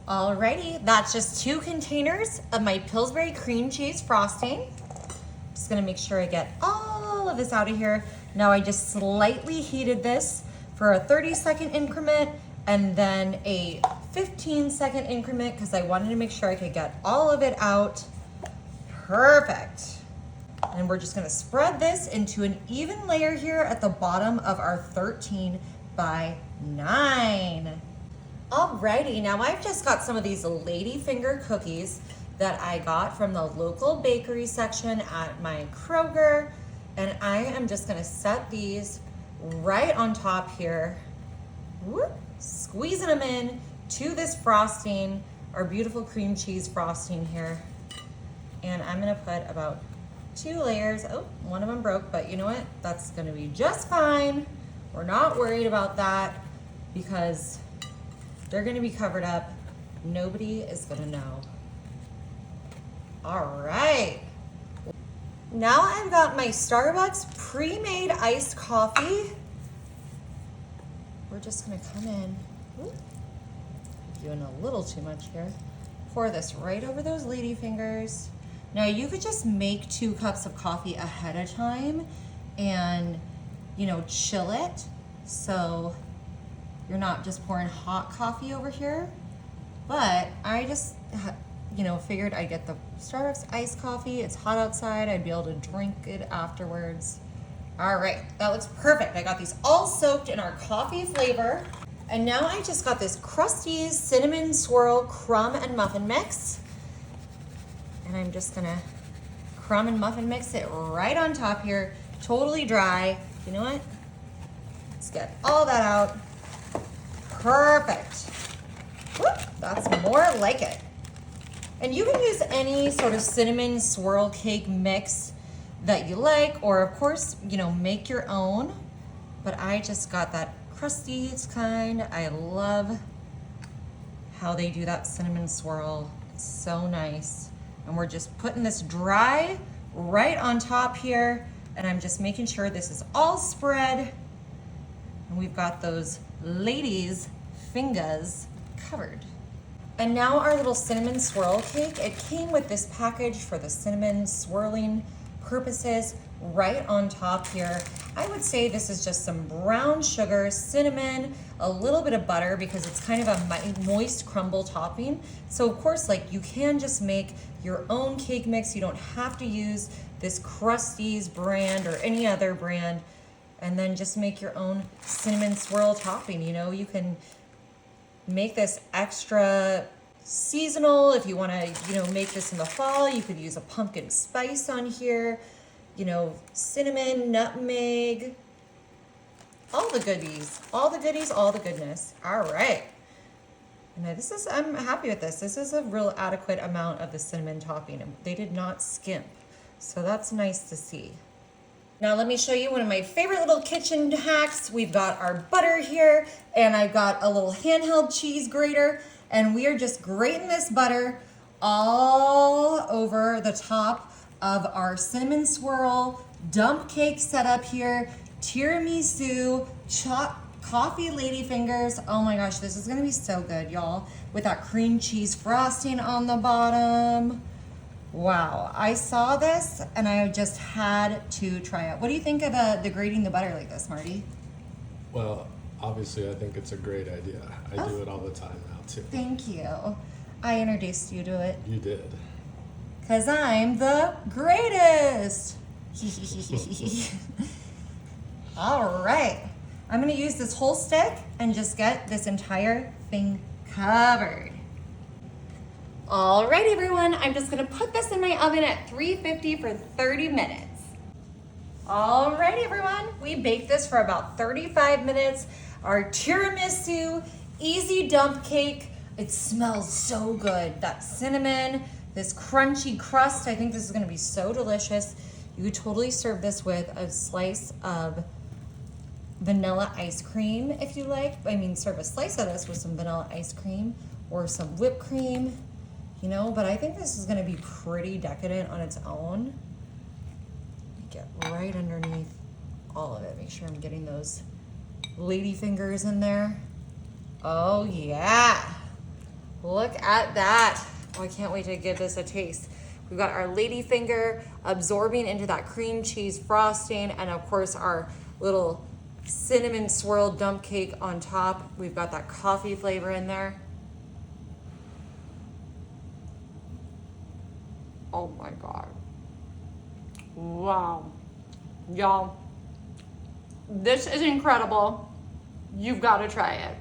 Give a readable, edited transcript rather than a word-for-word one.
Alrighty, that's just 2 containers of my Pillsbury cream cheese frosting. Just gonna make sure I get all of this out of here. Now I just slightly heated this for a 30-second increment and then a 15-second increment because I wanted to make sure I could get all of it out. Perfect. And we're just gonna spread this into an even layer here at the bottom of our 13 by 9. Alrighty, now I've just got some of these ladyfinger cookies that I got from the local bakery section at my Kroger. And I am just gonna set these right on top here. Whoop, squeezing them in to this frosting, our beautiful cream cheese frosting here. And I'm gonna put about 2 layers. Oh, one of them broke, but you know what? That's gonna be just fine. We're not worried about that because they're gonna be covered up. Nobody is gonna know. All right. Now I've got my Starbucks pre-made iced coffee. We're just gonna come in. Ooh, doing a little too much here. Pour this right over those lady fingers. Now you could just make 2 cups of coffee ahead of time and, you know, chill it. So you're not just pouring hot coffee over here. But I just, you know, figured I'd get the Starbucks iced coffee. It's hot outside. I'd be able to drink it afterwards. All right, that looks perfect. I got these all soaked in our coffee flavor. And now I just got this Krusteaz Cinnamon Swirl Crumb and Muffin Mix. And I'm just gonna crumb and muffin mix it right on top here. Totally dry. You know what? Let's get all that out. Perfect. Whoop, that's more like it. And you can use any sort of cinnamon swirl cake mix that you like, or of course, you know, make your own. But I just got that Krusteaz kind. I love how they do that cinnamon swirl. It's so nice. And we're just putting this dry right on top here. And I'm just making sure this is all spread. And we've got those ladies' fingers covered. And now our little cinnamon swirl cake, it came with this package for the cinnamon swirling purposes right on top here. I would say this is just some brown sugar, cinnamon, a little bit of butter because it's kind of a moist crumble topping. So of course, like you can just make your own cake mix. You don't have to use this Krusteaz brand or any other brand, and then just make your own cinnamon swirl topping. You know, you can make this extra seasonal if you want to, you know, make this in the fall. You could use a pumpkin spice on here, you know, cinnamon, nutmeg, all the goodies, all the goodies, all the goodness. All right. Now this is, I'm happy with this. This is a real adequate amount of the cinnamon topping. They did not skimp. So that's nice to see. Now let me show you one of my favorite little kitchen hacks. We've got our butter here, and I've got a little handheld cheese grater, and we are just grating this butter all over the top of our cinnamon swirl dump cake setup here, tiramisu, coffee ladyfingers. Oh my gosh, this is gonna be so good, y'all, with that cream cheese frosting on the bottom. Wow, I saw this and I just had to try it. What do you think of the grating the butter like this, Marty? Well, obviously I think it's a great idea. I do it all the time now too. Thank you. I introduced you to it. You did. Because I'm the greatest. All right. I'm going to use this whole stick and just get this entire thing covered. All right, everyone. I'm just going to put this in my oven at 350 for 30 minutes. All right, everyone. We baked this for about 35 minutes. Our tiramisu easy dump cake. It smells so good. That cinnamon, this crunchy crust. I think this is going to be so delicious. You could totally serve this with a slice of vanilla ice cream if you like. I mean, serve a slice of this with some vanilla ice cream or some whipped cream, you know, but I think this is going to be pretty decadent on its own. Get right underneath all of it. Make sure I'm getting those lady fingers in there. Oh yeah. Look at that. Oh, I can't wait to give this a taste. We've got our ladyfinger absorbing into that cream cheese frosting, and of course our little cinnamon swirl dump cake on top. We've got that coffee flavor in there. Oh my God. Wow. Y'all, this is incredible. You've got to try it.